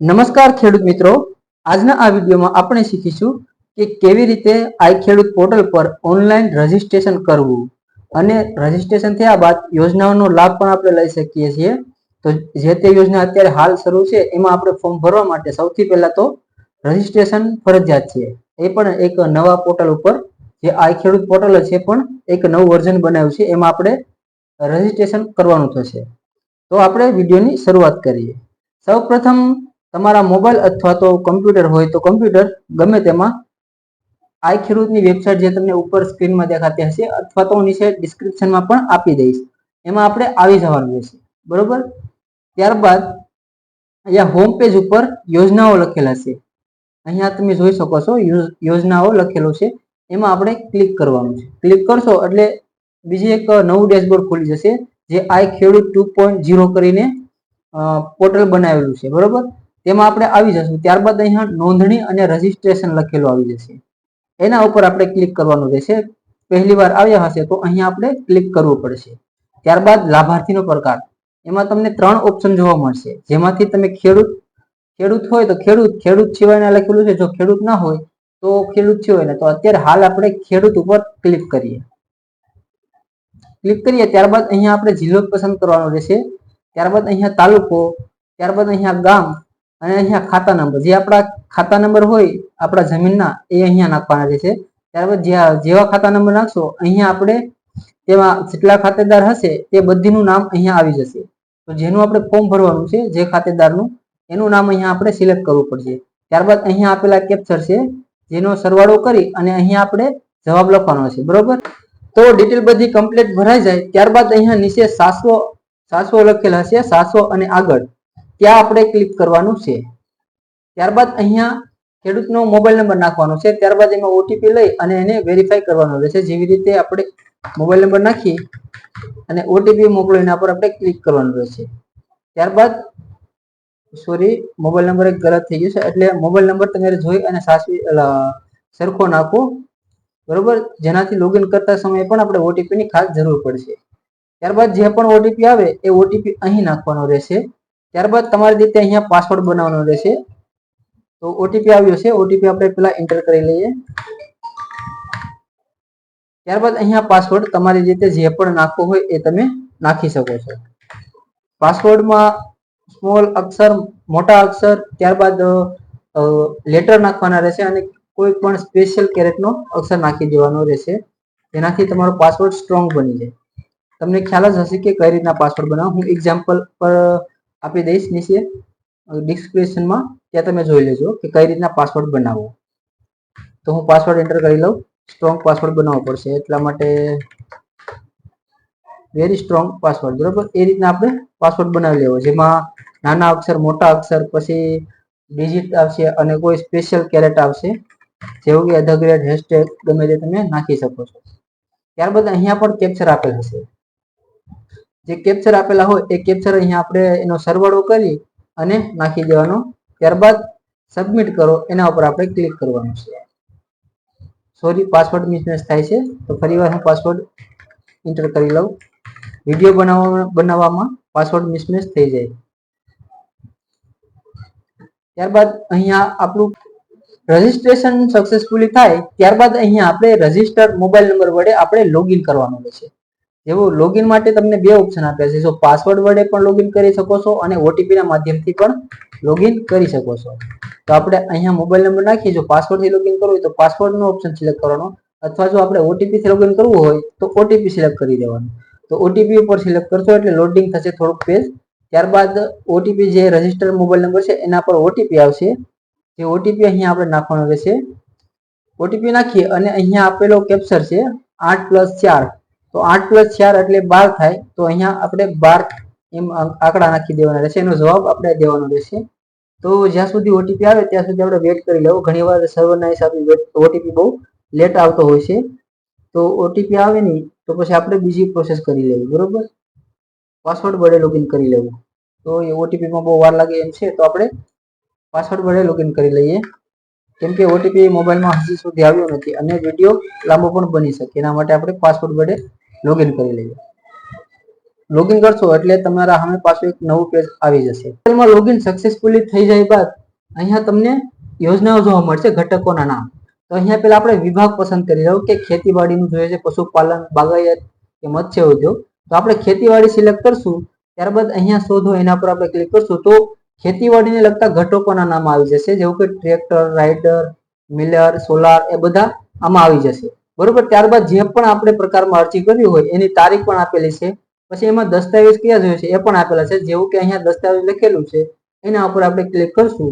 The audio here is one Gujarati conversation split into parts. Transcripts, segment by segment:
નમસ્કાર ખેડૂત મિત્રો, આજના આ વિડીયોમાં આપણે શીખીશું કે કેવી રીતે આઈ ખેડૂત પોર્ટલ પર ઓનલાઈન રજીસ્ટ્રેશન કરવું અને રજીસ્ટ્રેશન થયા બાદ યોજનાઓનો લાભ પણ આપણે લઈ શકીએ છીએ. તો જે તે યોજના અત્યારે હાલ શરૂ છે એમાં આપણે ફોર્મ ભરવા માટે સૌથી પહેલા તો રજીસ્ટ્રેશન ફરજિયાત છે. એ પણ એક નવા પોર્ટલ ઉપર જે આઈ ખેડૂત પોર્ટલ છે પણ એક નવું વર્ઝન બનાવ્યું છે એમાં આપણે રજીસ્ટ્રેશન કરવાનું થશે. તો આપણે વિડીયોની શરૂઆત કરીએ. સૌપ્રથમ તમારા મોબાઈલ અથવા તો કમ્પ્યુટર હોય તો કમ્પ્યુટર ગમે તેમાં આઈ ખેડૂતની વેબસાઇટ જે તમને ઉપર સ્ક્રીનમાં દેખાતી હશે અથવા તો નીચે ડિસ્ક્રિપ્શનમાં પણ આપી દઈશ, એમાં આપણે આવી જવાનું રહેશે. બરોબર, ત્યારબાદ અહીંયા હોમ પેજ ઉપર યોજનાઓ લખેલા છે. અહીંયા તમે જોઈ શકો છો યોજનાઓ લખેલું છે, એમાં આપણે ક્લિક કરવાનું છે. ક્લિક કરશો એટલે બીજી એક નવું ડેશબોર્ડ ખુલી જશે જે આઈ ખેડૂત 2.0 કરીને પોર્ટલ બનાવેલું છે. બરોબર, તેમાં આપણે આવી જશું. ત્યારબાદ અહીંયા નોંધણી અને રજીસ્ટ્રેશન લખેલું આવી જશે, એના ઉપર આપણે ક્લિક કરવાનું રહેશે. પહેલી વાર આવ્યા હશે તો અહીંયા આપણે ક્લિક કરવું પડશે. ત્યારબાદ લાભાર્થીનો પ્રકાર, એમાં તમને 3 ઓપ્શન જોવા મળશે, જેમાંથી તમે ખેડૂત હોય તો ખેડૂત સિવાયના લખેલું છે. જો ખેડૂત ના હોય તો ખેડૂત સિવાયના. તો અત્યારે હાલ આપણે ખેડૂત ઉપર ક્લિક કરીએ. ત્યારબાદ અહીંયા આપણે જિલ્લો પસંદ કરવાનો રહેશે. ત્યારબાદ અહીંયા તાલુકો, ત્યારબાદ અહીંયા ગામ અને અહીંયા ખાતા નંબર. જે આપણા ખાતા નંબર હોય આપણા જમીનના એ અહીંયા નાખવાના રહેશે. ત્યારબાદ જેવા ખાતા નંબર નાખશો અહીંયા આપણે તેમાં જેટલા ખાતેદાર હશે તે બધીનું નામ અહીંયા આવી જશે. તો જેનું આપણે ફોર્મ ભરવાનું છે જે ખાતેદારનું એનું નામ અહીંયા આપણે સિલેક્ટ કરવું પડશે. ત્યારબાદ અહીંયા આપેલા કેપ્ચર છે જેનો સરવાળો કરી અને અહીંયા આપણે જવાબ લખવાનો છે. બરોબર, તો ડિટેલ બધી કમ્પ્લીટ ભરાઈ જાય ત્યારબાદ અહીંયા નીચે 700 લખેલા છે, 700 અને આગળ ત્યાં આપણે ક્લિક કરવાનું છે. ત્યારબાદ અહીંયા ખેડૂતનો મોબાઈલ નંબર નાખવાનો છે. ત્યારબાદ એમાં ઓટીપી લઈ અને એને વેરીફાઈ કરવાનો રહેશે. જેવી રીતે આપણે મોબાઈલ નંબર નાખી અને ઓટીપી મોકલો એના પર આપણે ક્લિક કરવાનું રહેશે. ત્યારબાદ મોબાઈલ નંબર એક ગલત થઈ ગયો છે એટલે મોબાઈલ નંબર તમારે જોઈ અને સરખો નાખો. બરોબર, જેનાથી લોગિન કરતા સમયે પણ આપણે ઓટીપી ની ખાસ જરૂર પડશે. ત્યારબાદ જે પણ ઓટીપી આવે એ ઓટીપી અહીં નાખવાનો રહેશે. ત્યારબાદ તમારી રીતે અહીંયા પાસવર્ડ બનાવવાનો રહેશે. તો ઓટીપી આવ્યો છે, ઓટીપી આપણે પેલા એન્ટર કરી લઈએ. ત્યારબાદ અહીંયા પાસવર્ડ તમારી રીતે જે પણ નાખવો હોય એ તમે નાખી શકો છો. પાસવર્ડમાં સ્મોલ અક્ષર, મોટા અક્ષર, ત્યારબાદ લેટર નાખવાના રહેશે અને કોઈ પણ સ્પેશિયલ કેરેક્ટરનો અક્ષર નાખી દેવાનો રહેશે, જેનાથી તમારો પાસવર્ડ સ્ટ્રોંગ બની જાય. તમને ખ્યાલ જ હશે કે કઈ રીતના પાસવર્ડ બનાવો. હું એક્ઝામ્પલ પર આપી દઈશ નીચે ડિસ્ક્રિપ્શનમાં, ત્યાં તમે જોઈ લેજો કે કઈ રીતના પાસવર્ડ બનાવવો. તો હું પાસવર્ડ એન્ટર કરી લઉં. સ્ટ્રોંગ પાસવર્ડ બનાવવો પડશે એટલા માટે વેરી સ્ટ્રોંગ પાસવર્ડ. બરોબર, એ રીતના આપણે પાસવર્ડ બનાવી લેવો, જેમાં નાના અક્ષર, મોટા અક્ષર, પછી ડિજિટ આવશે અને કોઈ સ્પેશિયલ કેરેક્ટર આવશે, જેવું કે ધ ગ્રેટ, હેશટેગ ગમે તે તમે નાખી શકો છો. ત્યારબાદ અહીંયા પણ કેપ્ચર આપેલ હશે. જે કેપ્ચર આપેલા હોય એ કેપ્ચર અહીંયા આપણે એનો સરવાળો કરી અને નાખી દેવાનો. ત્યારબાદ સબમિટ કરો, એના ઉપર આપણે ક્લિક કરવાનું છે. પાસવર્ડ મિસમેચ થાય છે તો ફરીવાર હું પાસવર્ડ એન્ટર કરી લઉં. વિડીયો બનાવવામાં પાસવર્ડ મિસમેચ થઈ જાય. ત્યારબાદ અહીંયા આપણું રજીસ્ટ્રેશન સક્સેસફુલી થાય ત્યારબાદ અહીંયા આપણે રજીસ્ટર મોબાઈલ નંબર વડે આપણે લોગિન કરવાનું રહેશે. જેવું લોગિન માટે તમને 2 ઓપ્શન આપ્યા છે. જો પાસવર્ડ વડે પણ લોગિન કરી શકો છો અને ઓટીપી ના માધ્યમથી પણ લોગિન કરી શકો છો. તો આપણે અહીંયા મોબાઈલ નંબર નાખીએ, જો પાસવર્ડ થી લોગિન કરવું હોય તો પાસવર્ડ નો ઓપ્શન સિલેક્ટ કરવાનો, અથવા જો આપણે ઓટીપી થી લોગિન કરવું હોય તો ઓટીપી સિલેક્ટ કરી દેવાનું. તો ઓટીપી ઉપર સિલેક્ટ કરશો એટલે લોડિંગ થશે થોડુંક પેજ. ત્યારબાદ ઓટીપી જે રજીસ્ટર મોબાઈલ નંબર છે એના પર ઓટીપી આવશે. જે ઓટીપી અહીંયા આપણે નાખવાનો રહેશે. ઓટીપી નાખીએ અને અહીંયા આપેલો કેપ્ચર છે 8+4. તો 8+4 એટલે 12 થાય. તો અહીંયા આપણે 12 એમ આંકડા નાખી દેવાના રહેશે. એનો જવાબ આપણે દેવાનો રહેશે. તો જ્યાં સુધી ઓટીપી આવે ત્યાં સુધી આપણે વેટ કરી લેવું. ઘણીવાર સર્વરના હિસાબે ઓટીપી બહુ લેટ આવતો હોય છે. તો ઓટીપી આવે નહીં તો પછી આપણે બીજી પ્રોસેસ કરી લેવી. બરોબર, પાસવર્ડ વડે લોગિન કરી લેવું. તો એ ઓટીપીમાં બહુ વાર લાગે એમ છે તો આપણે પાસવર્ડ વડે લોગિન કરી લઈએ, કેમ કે ઓટીપી મોબાઈલમાં હજી સુધી આવ્યો નથી અને વિડીયો લાંબો પણ બની શકે. એના માટે આપણે પાસવર્ડ વડે લોગિન કરી લઈએ. લોગિન કરશો એટલે તમારા સામે પાછું એક નવું પેજ આવી જશે. પોર્ટલમાં લોગિન સક્સેસફુલી થઈ જાય બાદ અહીંયા તમને યોજનાઓ જોવા મળશે, ઘટકોના નામ. તો અહીંયા પેલા આપણે વિભાગ પસંદ કરી લઉં કે ખેતીવાડીનું જોઈએ છે, પશુપાલન, બાગાયત કે મત્સ્ય ઉદ્યોગ. તો આપણે ખેતીવાડી સિલેક્ટ કરશું, ત્યારબાદ અહીંયા શોધો એના પર આપણે ક્લિક કરશું તો ખેતીવાડીને લગતા ઘટકોના નામ આવી જશે, જેવું કે ટ્રેક્ટર, રાઇડર, મિલર, સોલાર, એ બધા આમાં આવી જશે. બરોબર. ત્યારબાદ જે પણ આપણે પ્રકારમાં અરજી કરવી હોય એની તારીખ પણ આપેલી છે. પછી એમાં દસ્તાવેજ કયા જોઈએ છે એ પણ આપેલા છે, જેવું કે અહીંયા દસ્તાવેજ લખેલું છે એના ઉપર આપણે ક્લિક કરશું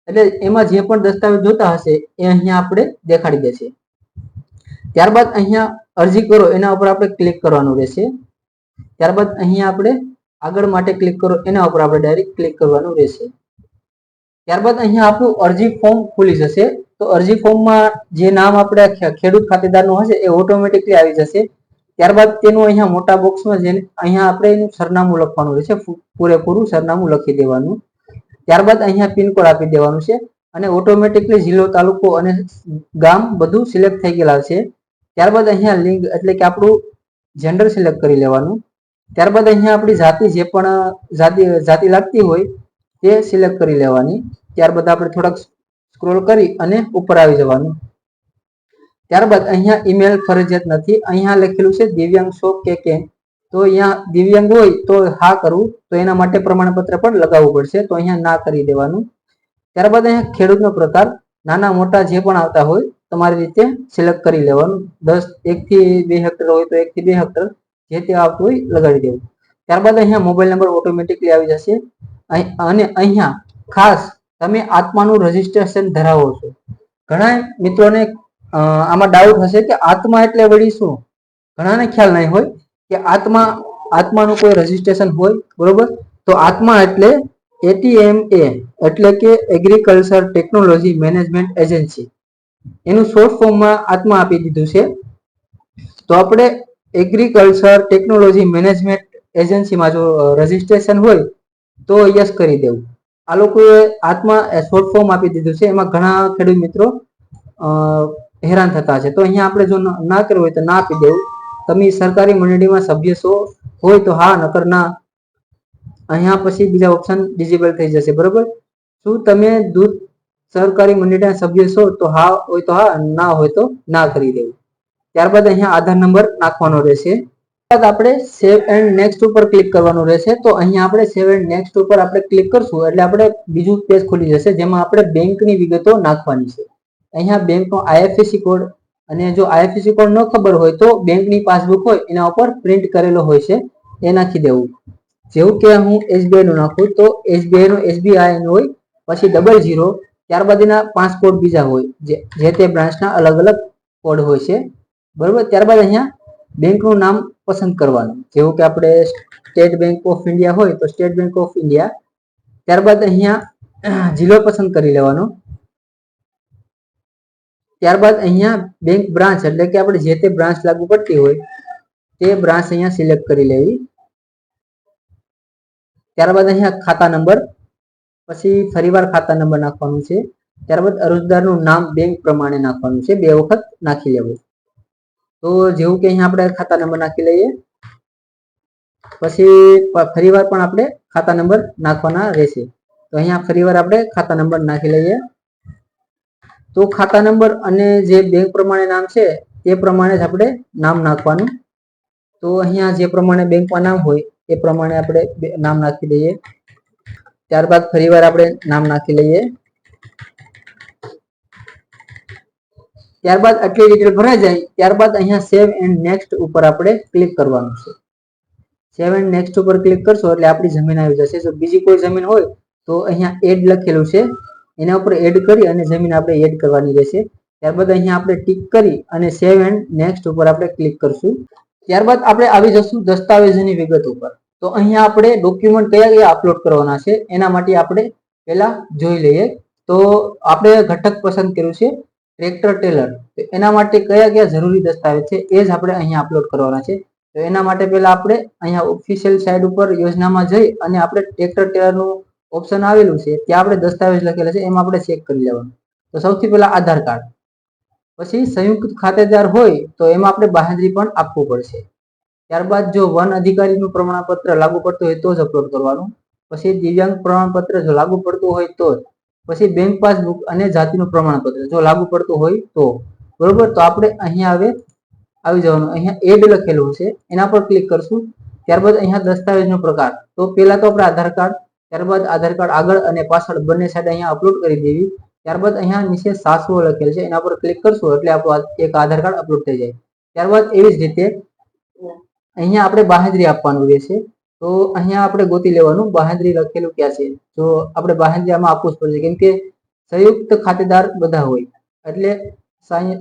એટલે એમાં જે પણ દસ્તાવેજ જોતા હશે એ અહીંયા આપણે દેખાડી દેશે. ત્યારબાદ અહીંયા અરજી કરો એના ઉપર આપણે ક્લિક કરવાનું રહેશે. ત્યારબાદ અહીંયા આપણે આગળ માટે ક્લિક કરો એના ઉપર આપણે ડાયરેક્ટ ક્લિક કરવાનું રહેશે. ત્યારબાદ અહીંયા આપણું અરજી ફોર્મ ખુલી જશે. તો અરજી ફોર્મમાં જે નામ આપણે ખેડૂત ખાતેદારનું હશે એ ઓટોમેટિકલી આવી જશે. ત્યારબાદ તેનું અહીંયા મોટા બોક્સમાં જઈને અહીંયા આપણે એનું સરનામું લખવાનું રહેશે, પૂરેપૂરું સરનામું લખી દેવાનું. ત્યારબાદ અહીંયા પિનકોડ આપી દેવાનું છે અને ઓટોમેટિકલી જિલ્લો, તાલુકો અને ગામ બધું સિલેક્ટ થઈ ગયેલા છે. ત્યારબાદ અહીંયા લિંગ એટલે કે આપણું જેન્ડર સિલેક્ટ કરી લેવાનું. ત્યારબાદ અહીંયા આપણી જાતિ, જે પણ જાતિ લાગતી હોય તે સિલેક્ટ કરી લેવાની. ત્યારબાદ આપણે થોડાક સ્ક્રોલ કરી અને ઉપર આવી જવાનું. ત્યારબાદ અહીંયા ઈમેલ ફરજિયાત નથી, અહીંયા લખેલું છે દિવ્યાંગ છો કે કેમ. તો અહીંયા દિવ્યાંગ હોય તો હા કરવું, તો એના માટે પ્રમાણપત્ર પણ લગાવવું પડશે, તો અહીંયા ના કરી દેવાનું. ત્યારબાદ અહીંયા ખેડૂતનો પ્રકાર, નાના મોટા જે પણ આવતા હોય તમારી રીતે સિલેક્ટ કરી લેવાનું. 1 થી 2 હેક્ટર હોય તો 1 થી 2 હેક્ટર જે તે આવતું હોય લગાડી દેવું. ત્યારબાદ અહીંયા મોબાઈલ નંબર ઓટોમેટિકલી આવી જશે. અને અહીંયા ખાસ તમે આત્માનું રજીસ્ટ્રેશન ધરાવો છો. ઘણા મિત્રોને આમાં ડાઉટ હશે કે આત્મા એટલે વળી શું? ઘણાને ખ્યાલ નહીં હોય કે આત્માનું કોઈ રજીસ્ટ્રેશન હોય. બરોબર. તો આત્મા એટલે ATMA એટલે કે એગ્રીકલ્ચર ટેકનોલોજી મેનેજમેન્ટ એજન્સી, એનું શોર્ટ ફોર્મમાં આત્મા આપી દીધું છે. તો આપણે એગ્રીકલ્ચર ટેકનોલોજી મેનેજમેન્ટ એજન્સીમાં જો રજીસ્ટ્રેશન હોય તો યસ કરી દેવું. આ લોકોએ આત્મા શોર્ટ ફોર્મ આપી દીધું છે, એમાં ઘણા ખેડૂત મિત્રો હેરાન થતા છે. તો અહીંયા આપણે જો ના કરવું હોય તો ના આપી દેવું. તમે સરકારી મંડળીમાં સભ્ય છો હોય તો હા, નકર ના. અહીંયા પછી બીજા ઓપ્શન ડિસેબલ થઈ જશે. બરોબર. શું તમે દૂધ સરકારી મંડળીના સભ્ય છો તો હા હોય તો હા, ના હોય તો ના કરી દેવું. ત્યારબાદ અહીંયા આધાર નંબર નાખવાનો રહેશે. ત્યારબાદ આપણે સેવ એન્ડ નેક્સ્ટ ઉપર ક્લિક કરવાનું રહેશે. તો અહીંયા આપણે સેવ એન્ડ નેક્સ્ટ ઉપર આપણે ક્લિક કરશું એટલે આપણે બીજું પેજ ખુલી જશે, જેમાં આપણે બેંકની વિગતો નાખવાની છે. અહીંયા બેંકનો IFSC કોડ, અને જો IFSC કોડ ન ખબર હોય તો બેંકની પાસબુક હોય એના ઉપર પ્રિન્ટ કરેલો હોય છે એ નાખી દેવું. જેવું કે હું SBI નું નાખું તો SBI નો SBI હોય, પછી 00, ત્યારબાદ એના 5 કોડ બીજા હોય, જે તે બ્રાન્ચના અલગ અલગ કોડ હોય છે. બરોબર. ત્યારબાદ અહીંયા બેંકનું નામ પસંદ કરવાનું, જેવું કે આપણે સ્ટેટ બેંક ઓફ ઇન્ડિયા હોય તો સ્ટેટ બેંક ઓફ ઇન્ડિયા. ત્યારબાદ અહીંયા જિલ્લો પસંદ કરી લેવાનો. ત્યારબાદ અહીંયા બેંક બ્રાન્ચ એટલે કે આપણે જે તે બ્રાન્ચ લાગુ પડતી હોય તે બ્રાન્ચ અહીંયા સિલેક્ટ કરી લેવી. ત્યારબાદ અહીંયા ખાતા નંબર, પછી ફરીવાર ખાતા નંબર નાખવાનું છે. ત્યારબાદ અરજદારનું નામ બેંક પ્રમાણે નાખવાનું છે, 2 વખત નાખી લેવું. તો જેવું કે અહીંયા આપણે ખાતા નંબર નાખી લઈએ, પછી ફરીવાર પણ આપણે ખાતા નંબર નાખવાના રહેશે. તો અહીંયા ફરીવાર આપણે ખાતા નંબર નાખી લઈએ. તો ખાતા નંબર અને જે બેંક પ્રમાણે નામ છે તે પ્રમાણે જ આપણે નામ નાખવાનું. તો અહીંયા જે પ્રમાણે બેંકમાં નામ હોય એ પ્રમાણે આપણે નામ નાખી દઈએ. ત્યારબાદ ફરીવાર આપણે નામ નાખી લઈએ. ત્યારબાદ આટલી ડિટેલ ભરાઈ જાય ત્યારબાદ અહીંયા સેવ એન્ડ નેક્સ્ટ ઉપર આપણે ક્લિક કરવાનું છે. સેવ એન્ડ નેક્સ્ટ ઉપર ક્લિક કરશો એટલે આપણી જમીન આવી જશે. જો બીજી કોઈ જમીન હોય તો અહીંયા એડ લખેલું છે, એના ઉપર એડ કરી અને જમીન આપણે એડ કરવાની રહેશે. ત્યારબાદ અહીંયા આપણે ટીક કરી અને સેવ એન્ડ નેક્સ્ટ ઉપર આપણે ક્લિક કરશું. ત્યારબાદ આપણે આવી જશું દસ્તાવેજોની વિગત ઉપર. તો અહીંયા આપણે ડોક્યુમેન્ટ કયા કયા અપલોડ કરવાના છે એના માટે આપણે પહેલા જોઈ લઈએ. તો આપણે ઘટક પસંદ કર્યું છે ટ્રેક્ટર ટેલર. તો એના માટે કયા કયા જરૂરી દસ્તાવેજ છે એ જ આપણે અહીંયા અપલોડ કરવાના છે. તો એના માટે પહેલા આપણે અહીંયા ઓફિશિયલ સાઇટ ઉપર યોજનામાં જઈ અને આપણે ટ્રેક્ટર ટેલરનું ઓપ્શન આવેલું છે ત્યાં આપણે દસ્તાવેજ લખેલા છે એમાં આપણે ચેક કરી લેવાનું. તો સૌથી પહેલા આધાર કાર્ડ, પછી સંયુક્ત ખાતેદાર હોય તો એમાં આપણે બાંહેધરી પણ આપવું પડશે. ત્યારબાદ જો વન અધિકારીનું પ્રમાણપત્ર લાગુ પડતું હોય તો જ અપલોડ કરવાનું, પછી દિવ્યાંગ પ્રમાણપત્ર જો લાગુ પડતું હોય તો જ, પછી બેંક પાસબુક અને જાતિનું પ્રમાણપત્ર જો લાગુ પડતું હોય તો, બરોબર. તો આપણે અહીંયા હવે આવી જવાનું, અહીંયા એડ લખેલું છે એના પર ક્લિક કરશું. ત્યારબાદ અહીંયા દસ્તાવેજનો પ્રકાર, તો પહેલા તો આપણે આધાર કાર્ડ, ત્યારબાદ આધાર કાર્ડ આગળ અને પાછળ બંને સાઈડ અહીંયા અપલોડ કરી દેવી. ત્યારબાદ અહીંયા નીચે સાસવો લખેલ છે એના પર ક્લિક કરશું એટલે આપણું એક આધાર કાર્ડ અપલોડ થઈ જાય. ત્યારબાદ એવી જ રીતે અહીંયા આપણે બાહેંધરી આપવાનું રહેશે. તો અહીંયા આપણે ગોતી લેવાનું બાહેંધરી લખેલું ક્યાં છે. જો આપણે બાહેંધરી આમાં આપવું જ પડશે, કેમ કે સંયુક્ત ખાતેદાર બધા હોય, એટલે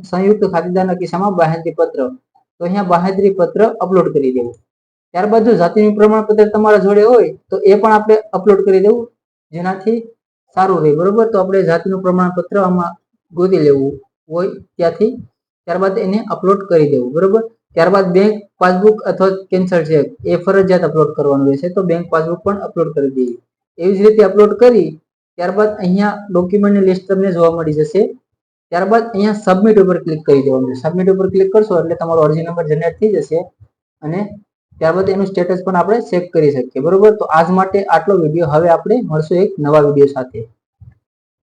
સંયુક્ત ખાતેદારના કિસ્સામાં બાહેંધરી પત્ર, તો અહીંયા બાહેંધરી પત્ર અપલોડ કરી દેવું. ત્યારબાદ જો જાતિનું પ્રમાણપત્ર તમારા જોડે હોય તો એ પણ આપણે અપલોડ કરી દેવું, જેનાથી સારું રહે, બરોબર. તો આપણે જાતિનું પ્રમાણપત્ર આમાં ગોતી લેવું હોય ત્યાંથી, ત્યારબાદ એને અપલોડ કરી દેવું, બરોબર. ત્યારબાદ બેંક પાસબુક અથવા કેન્સલ ચેક એ ફરજિયાત અપલોડ કરવાનું રહેશે, તો બેંક પાસબુક પણ અપલોડ કરી દેવી. એવી જ રીતે અપલોડ કરી ત્યારબાદ અહીંયા ડોક્યુમેન્ટની લિસ્ટ તમને જોવા મળી જશે. ત્યારબાદ અહીંયા સબમિટ ઉપર ક્લિક કરી દેવાનું. સબમિટ ઉપર ક્લિક કરશો એટલે તમારો અરજી નંબર જનરેટ થઈ જશે અને ત્યારબાદ એનું સ્ટેટસ પણ આપણે ચેક કરી શકીએ, બરોબર. તો આજ માટે આટલો વિડીયો. હવે આપણે મળશું એક નવા વિડીયો સાથે.